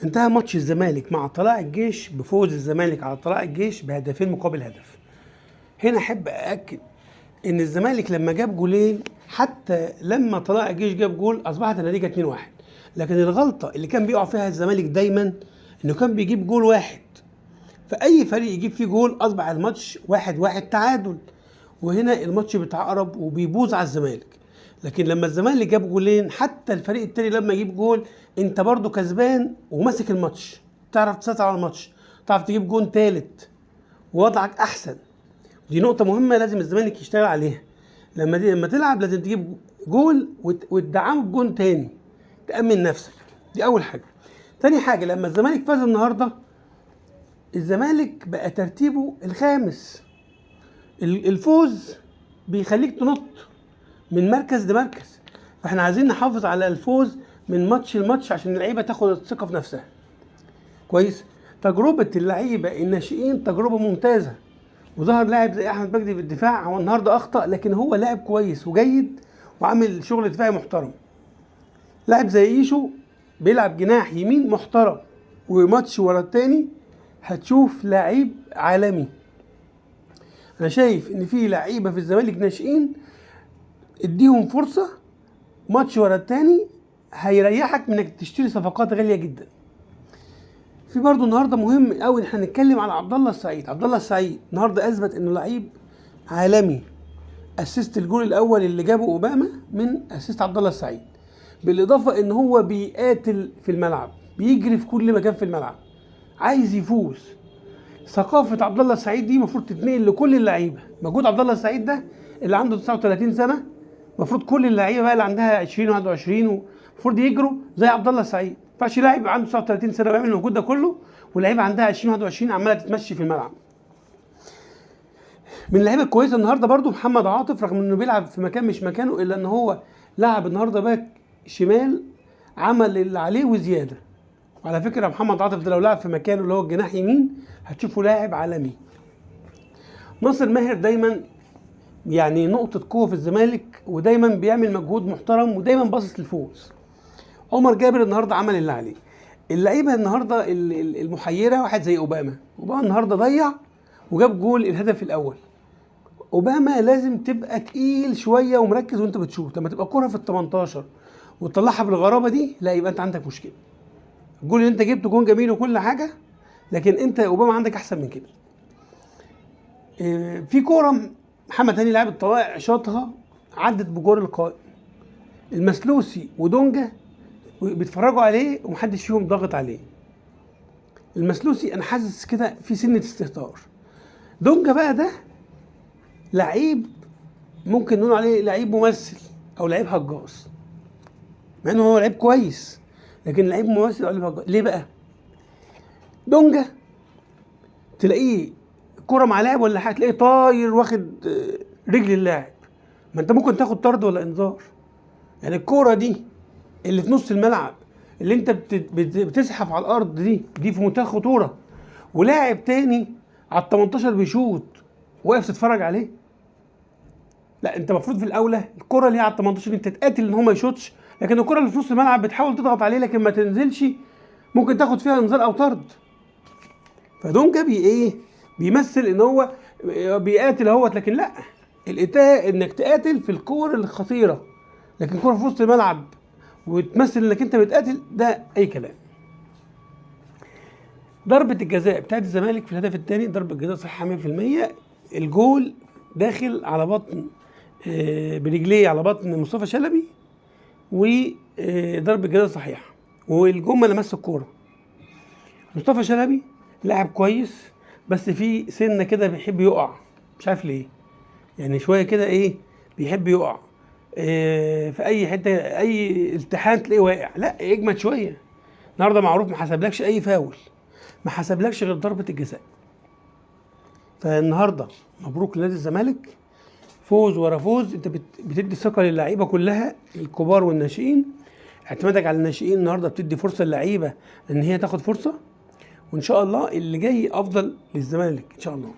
انتهى ماتش الزمالك مع طلائع الجيش بفوز الزمالك على طلائع الجيش بهدفين مقابل هدف. هنا احب ااكد ان الزمالك لما جاب جولين، حتى لما طلائع الجيش جاب جول اصبحت النتيجه 2-1. لكن الغلطه اللي كان بيقع فيها الزمالك دايما انه كان بيجيب جول واحد، فاي فريق يجيب فيه جول اصبح الماتش 1-1 تعادل، وهنا الماتش بيتعقرب وبيبوظ على الزمالك. لكن لما الزمالك جاب جولين، حتى الفريق التاني لما يجيب جول انت برضو كسبان وماسك الماتش، تعرف تسيطر على الماتش، تعرف تجيب جون تالت ووضعك احسن. دي نقطة مهمة لازم الزمالك يشتغل عليها. لما تلعب لازم تجيب جول وتدعمه بجون تاني، تأمن نفسك. دي أول حاجة. تاني حاجة، لما الزمالك فاز النهاردة، الزمالك بقى ترتيبه الخامس. الفوز بيخليك تنط من مركز لمركز، فاحنا عايزين نحافظ على الفوز من ماتش لماتش عشان اللعيبة تاخد الثقة في نفسها. كويس؟ تجربة اللعيبة الناشئين تجربة ممتازة، وظهر لاعب زي احمد مجدي في الدفاع. هو النهارده اخطا، لكن هو لاعب كويس وجيد وعامل شغل دفاعي محترم. لاعب زي ايشو بيلعب جناح يمين محترم، وماتش ورا التاني هتشوف لاعب عالمي. انا شايف ان في لعيبه في الزمالك ناشئين، اديهم فرصه، ماتش ورا التاني هيريحك من انك تشتري صفقات غاليه جدا. في برضه النهارده مهم قوي ان احنا نتكلم على عبد الله السعيد. عبد الله السعيد النهارده اثبت انه لعيب عالمي. اسيست الجول الاول اللي جابه اوباما من اسيست عبد الله السعيد، بالاضافه ان هو بيقاتل في الملعب، بيجري في كل مكان في الملعب، عايز يفوز. ثقافه عبد الله السعيد دي المفروض تتنقل لكل اللعيبه. مجهود عبد الله السعيد ده اللي عنده 39 سنه، المفروض كل اللعيبه بقى اللي عندها 20 و21 المفروض يجروا زي عبد الله السعيد. ما ينفعش لاعب عنده 39 سنه ويعمل المجهود ده كله، واللعيبه عندها 20 و21 عماله تتمشي في الملعب. من اللعيبه الكويسه النهارده برضو محمد عاطف، رغم انه بيلعب في مكان مش مكانه، الا ان هو لعب النهارده باك شمال، عمل اللي عليه وزياده. وعلى فكره محمد عاطف ده لو لعب في مكانه اللي هو الجناح يمين هتشوفه لاعب عالمي. ناصر ماهر دايما يعني نقطه قوه في الزمالك، ودايما بيعمل مجهود محترم ودايما باصص للفوز. عمر جابر النهارده عمل اللي عليه. اللعيبه النهارده المحيره واحد زي اوباما النهارده ضيع وجاب جول الهدف الاول. اوباما لازم تبقى تقيل شويه ومركز وانت بتشوط. لما تبقى كرة في ال18 وتطلعها بالغرابه دي، لا يبقى انت عندك مشكله. الجول اللي انت جبته جون جميل وكل حاجه، لكن انت اوباما عندك احسن من كده. في كوره محمد هاني لاعب الطلائع شاطها عدت بجول القائم. المسلوسي ودونجا بيتفرجوا عليه ومحدش فيهم ضاغط عليه. المسلوسي انا حاسس كده في سنه استهتار. دونجا بقى ده لعيب ممكن نقول عليه لعيب ممثل او لعيب هجاص، مع انه هو لعيب كويس، لكن لعيب ممثل او لعيب هجاص. ليه بقى؟ دونجا تلاقيه كرة مع لاعب ولا حاجه تلاقيه طاير واخد رجل اللاعب، ما انت ممكن تاخد طرد ولا انذار. يعني الكرة دي اللي في نص الملعب اللي انت بتزحف على الارض دي في منتهى الخطوره، ولاعب تاني على ال18 بيشوط واقف تتفرج عليه. لا، انت المفروض في الاولى الكره اللي هي على ال18 انت تقاتل ان هو ما يشوطش، لكن الكره اللي في نص الملعب بتحاول تضغط عليه لكن ما تنزلش، ممكن تاخد فيها انذار او طرد. فدونجا بيمثل ان هو بيقاتل اهوت، لكن لا، القتال انك تقاتل في الكور الخطيره، لكن كره في وسط الملعب وتمثل انك انت بتقاتل ده اي كلام. ضربة الجزاء بتاعت الزمالك في الهدف الثاني ضربة جزاء صحيحة 100%. الجول داخل على بطن برجليه على بطن مصطفى شلبي، وضربة جزاء صحيحة، والجون ما لمس الكورة. مصطفى شلبي لاعب كويس، بس في سنة كده بيحب يقع، مش عارف ليه، يعني شوية كده بيحب يقع في اي حتة، اي التحام تلاقيه واقع. لا، اجمد شوية. النهارده معروف ما حسبلكش اي فاول، ما حسبلكش غير ضربة الجزاء. فالنهارده مبروك لنادي الزمالك، فوز ورا فوز. انت بتدي ثقه للعيبه كلها، الكبار والناشئين. اعتمادك على الناشئين النهارده بتدي فرصه للعيبه ان هي تاخد فرصه، وان شاء الله اللي جاي افضل للزمالك ان شاء الله.